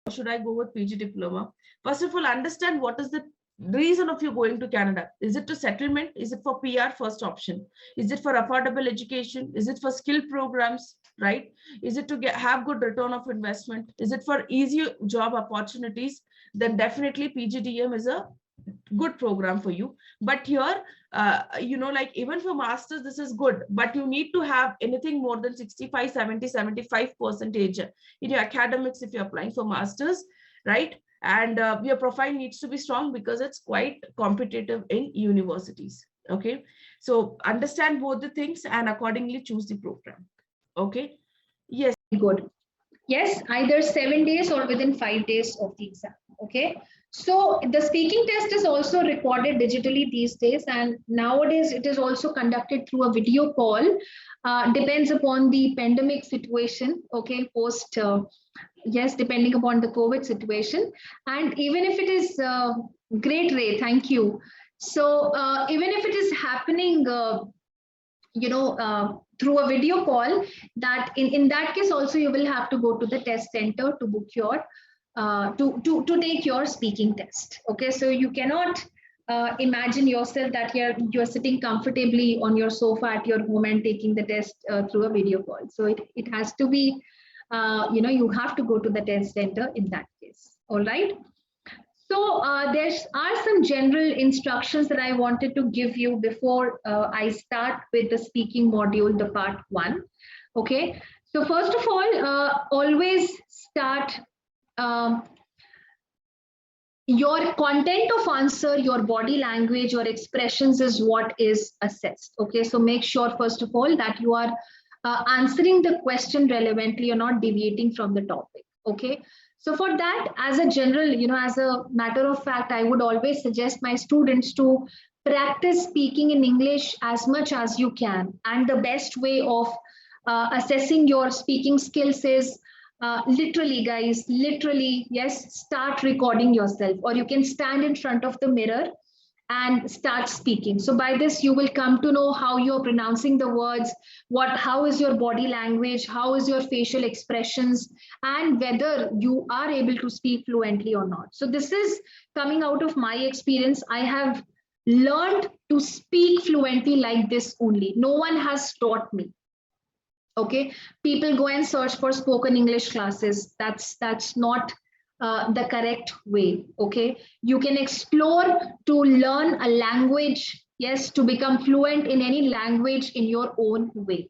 should I go with PG diploma? First of all, understand what is the reason of you going to Canada. Is it to settlement? Is it for PR? First option. Is it for affordable education? Is it for skill programs? Right? Is it to have good return of investment? Is it for easy job opportunities? Then definitely PGDM is a good program for you. But here, like even for masters, this is good, but you need to have anything more than 65, 70, 75% in your academics if you're applying for masters, right? And your profile needs to be strong because it's quite competitive in universities. Okay, so understand both the things and accordingly choose the program. Okay. Yes. Good. Yes, either 7 days or within 5 days of the exam. Okay. So the speaking test is also recorded digitally these days, and nowadays it is also conducted through a video call. Depends upon the pandemic situation. Okay, post yes, depending upon the COVID situation, and even if it is great, Ray, thank you. So even if it is happening, through a video call, that in that case also you will have to go to the test center to book your to take your speaking test. Okay, so you cannot imagine yourself that you're sitting comfortably on your sofa at your home and taking the test through a video call. So it has to be, you have to go to the test center in that case. All right. So there are some general instructions that I wanted to give you before I start with the speaking module, the part 1. Okay. So first of all, always start your content of answer, your body language, your expressions is what is assessed. Okay, so make sure first of all that you are answering the question relevantly, you're not deviating from the topic. Okay, so for that, as a general, as a matter of fact, I would always suggest my students to practice speaking in English as much as you can. And the best way of assessing your speaking skills is literally, guys, literally, yes, start recording yourself, or you can stand in front of the mirror and start speaking. So by this, you will come to know how you're pronouncing the words, how is your body language, how is your facial expressions, and whether you are able to speak fluently or not. So this is coming out of my experience. I have learned to speak fluently like this only. No one has taught me. Okay, people go and search for spoken English classes. That's not the correct way. Okay, you can explore to learn a language, yes, to become fluent in any language in your own way,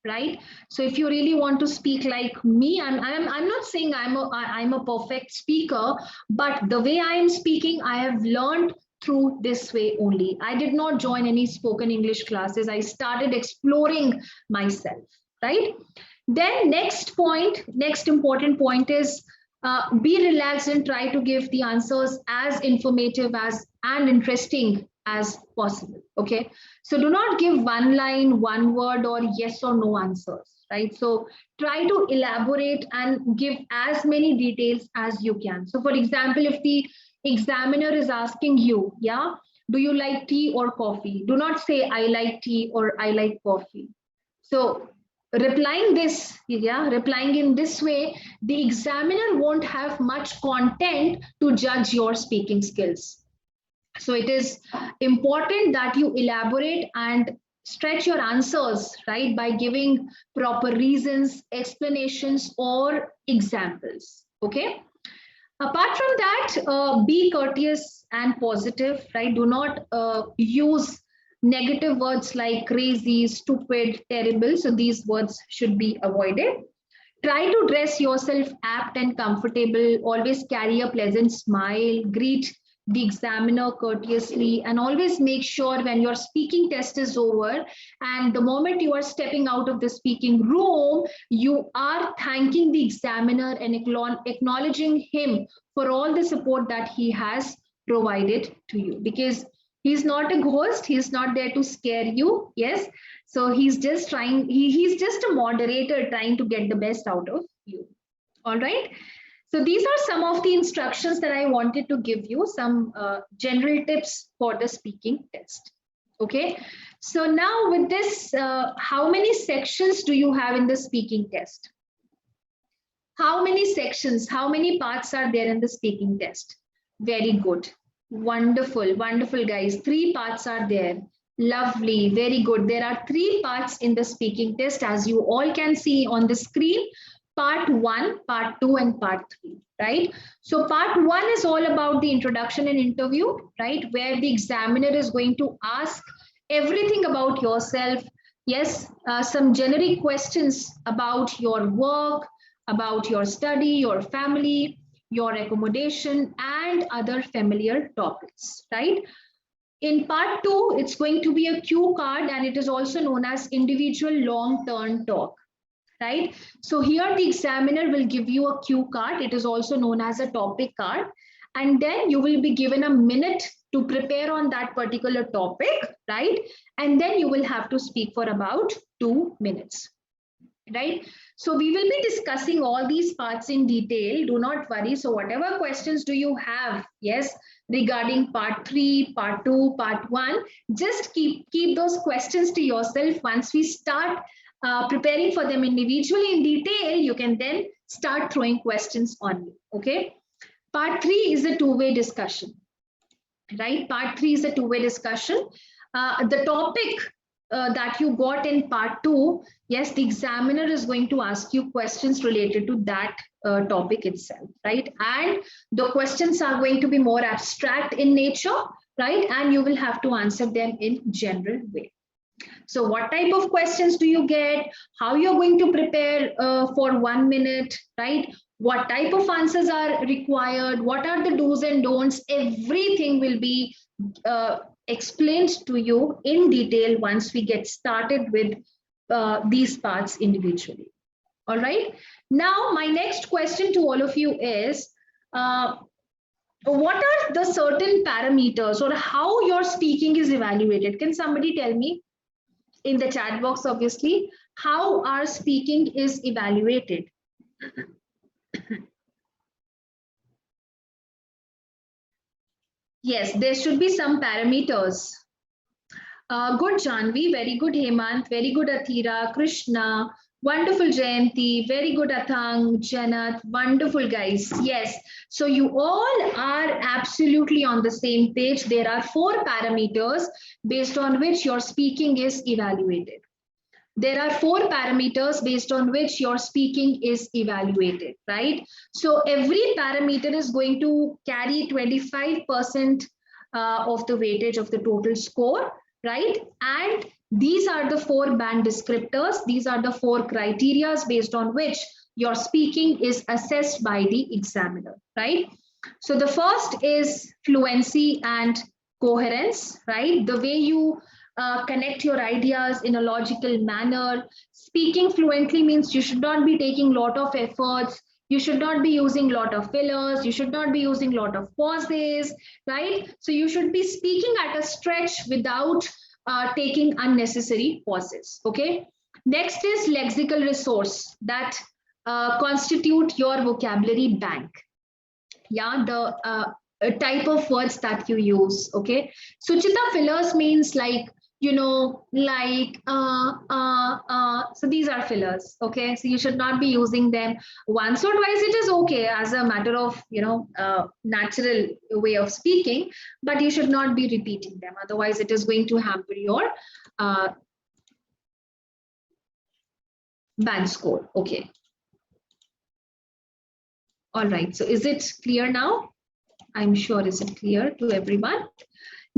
right? So if you really want to speak like me, I'm not saying I'm a perfect speaker, but the way I am speaking, I have learned through this way only. I did not join any spoken English classes. I started exploring myself. Right? Then next important point is be relaxed and try to give the answers as informative and interesting as possible. Okay, so do not give one line, one word, or yes or no answers. Right? So try to elaborate and give as many details as you can. So for example, if the examiner is asking you, yeah, do you like tea or coffee? Do not say I like tea or I like coffee. So replying in this way, the examiner won't have much content to judge your speaking skills. So it is important that you elaborate and stretch your answers, right, by giving proper reasons, explanations, or examples. Okay. Apart from that, be courteous and positive, right? Do not use negative words like crazy, stupid, terrible. So these words should be avoided. Try to dress yourself apt and comfortable. Always carry a pleasant smile. Greet the examiner courteously, and always make sure when your speaking test is over and the moment you are stepping out of the speaking room, you are thanking the examiner and acknowledging him for all the support that he has provided to you, because he's not a ghost. He's not there to scare you. Yes. So he's just trying, he's just a moderator trying to get the best out of you. All right. So these are some of the instructions that I wanted to give you, some general tips for the speaking test. Okay. So now with this, how many sections do you have in the speaking test? How many sections, how many parts are there in the speaking test? Very good. Wonderful, wonderful, guys. 3 parts are there. Lovely, very good. There are 3 parts in the speaking test, as you all can see on the screen. Part 1, part 2, and part 3, right? So part 1 is all about the introduction and interview, right? Where the examiner is going to ask everything about yourself. Yes, some generic questions about your work, about your study, your family, your accommodation, and other familiar topics, right? In part 2, it's going to be a cue card, and it is also known as individual long-term talk, right? So here the examiner will give you a cue card. It is also known as a topic card. And then you will be given a minute to prepare on that particular topic, right? And then you will have to speak for about 2 minutes, right? So we will be discussing all these parts in detail. Do not worry. So whatever questions do you have, yes, regarding part 3, part 2, part 1, just keep those questions to yourself. Once we start preparing for them individually in detail, you can then start throwing questions on me, okay? Part 3 is a two-way discussion, right? Part 3 is a two-way discussion. The topic that you got in part 2, yes, the examiner is going to ask you questions related to that topic itself, right? And the questions are going to be more abstract in nature, right? And you will have to answer them in general way. So what type of questions do you get? How you're going to prepare for 1 minute, right? What type of answers are required? What are the do's and don'ts? Everything will be explained to you in detail once we get started with these parts individually. All right. Now, my next question to all of you is, what are the certain parameters or how your speaking is evaluated? Can somebody tell me in the chat box, obviously, how our speaking is evaluated? Yes, there should be some parameters. Good, Janvi. Very good, Hemant. Very good, Athira. Krishna. Wonderful, Jayanti. Very good, Athang. Janath. Wonderful, guys. Yes. So you all are absolutely on the same page. There are 4 parameters based on which your speaking is evaluated. There are 4 parameters based on which your speaking is evaluated, right? So every parameter is going to carry 25% of the weightage of the total score, right? And these are the 4 band descriptors. These are the 4 criteria based on which your speaking is assessed by the examiner, right? So the first is fluency and coherence, right? The way you connect your ideas in a logical manner. Speaking fluently means you should not be taking a lot of efforts. You should not be using a lot of fillers. You should not be using a lot of pauses, right? So you should be speaking at a stretch without taking unnecessary pauses, okay? Next is lexical resource that constitute your vocabulary bank. Yeah, the type of words that you use, okay? Suchita, fillers means like, you know, like, so these are fillers, okay? So you should not be using them once or twice. It is okay as a matter of, you know, natural way of speaking, but you should not be repeating them. Otherwise, it is going to hamper your band score, okay? All right, so is it clear now? I'm sure, is it clear to everyone?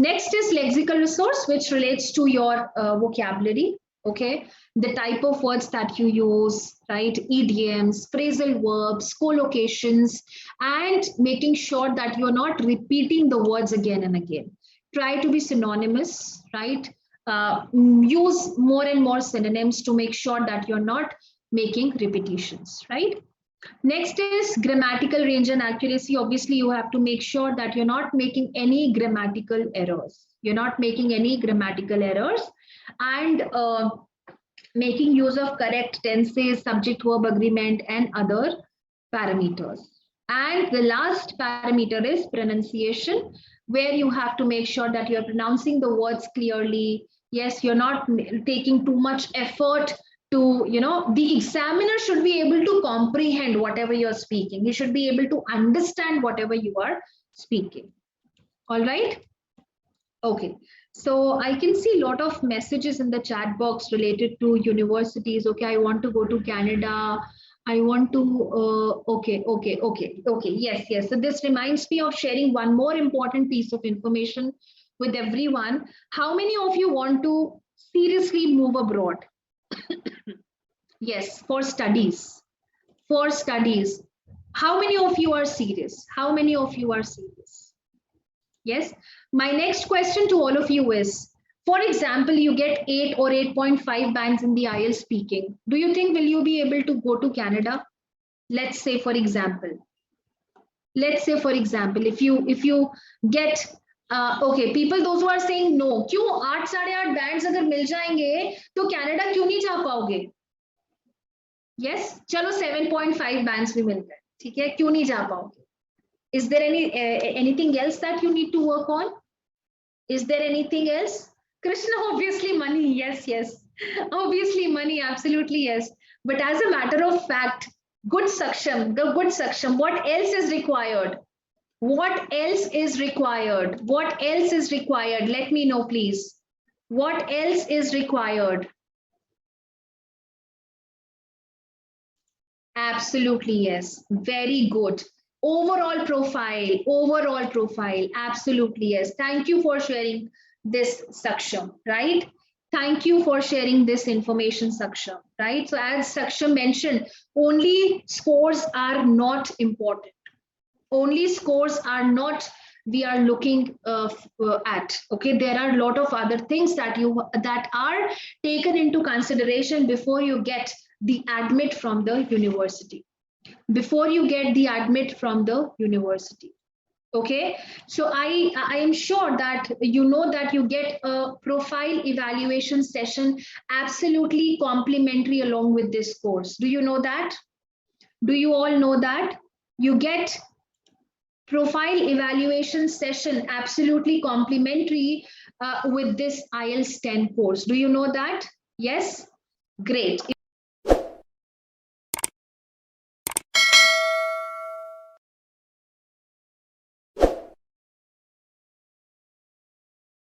Next is lexical resource, which relates to your vocabulary, okay? The type of words that you use, right? Idioms, phrasal verbs, collocations, and making sure that you're not repeating the words again and again. Try to be synonymous, right? Use more and more synonyms to make sure that you're not making repetitions, right? Next is grammatical range and accuracy. Obviously, you have to make sure that you're not making any grammatical errors. You're not making any grammatical errors, and making use of correct tenses, subject-verb agreement, and other parameters. And the last parameter is pronunciation, where you have to make sure that you're pronouncing the words clearly. Yes, you're not taking too much effort to, you know, the examiner should be able to comprehend whatever you're speaking. He should be able to understand whatever you are speaking. All right. Okay. So I can see a lot of messages in the chat box related to universities. Okay, I want to go to Canada. I want to, okay. Yes. So this reminds me of sharing one more important piece of information with everyone. How many of you want to seriously move abroad? Yes, for studies. For studies. How many of you are serious? How many of you are serious? Yes. My next question to all of you is, for example, you get 8 or 8.5 bands in the IELTS speaking. Do you think will you be able to go to Canada? Let's say, for example. Let's say, for example, if you get okay, people those who are saying no, क्यों 8 8.5 bands अगर मिल जाएंगे तो Canada क्यों नहीं जा पाओगे? Yes, चलो 7.5 bands भी मिल गए, ठीक है, क्यों नहीं जा पाओगे? Is there anything else that you need to work on? Is there anything else? Krishna, obviously money. Yes. Obviously money, absolutely yes. But as a matter of fact, good saksham, the good saksham, what else is required? What else is required? What else is required? Let me know, please. What else is required? Absolutely yes. Very good. Overall profile, absolutely yes. Thank you for sharing this, Saksham, right? Thank you for sharing this information, Saksham, right? So as Saksham mentioned, only scores are not important. Only scores are not we are looking at. Okay, there are a lot of other things that are taken into consideration before you get the admit from the university. Before you get the admit from the university. Okay, so I am sure that you know that you get a profile evaluation session absolutely complimentary along with this course. Do you know that? Do you all know that? You get profile evaluation session absolutely complimentary with this IELTS 10 course. Do you know that? Yes? Great.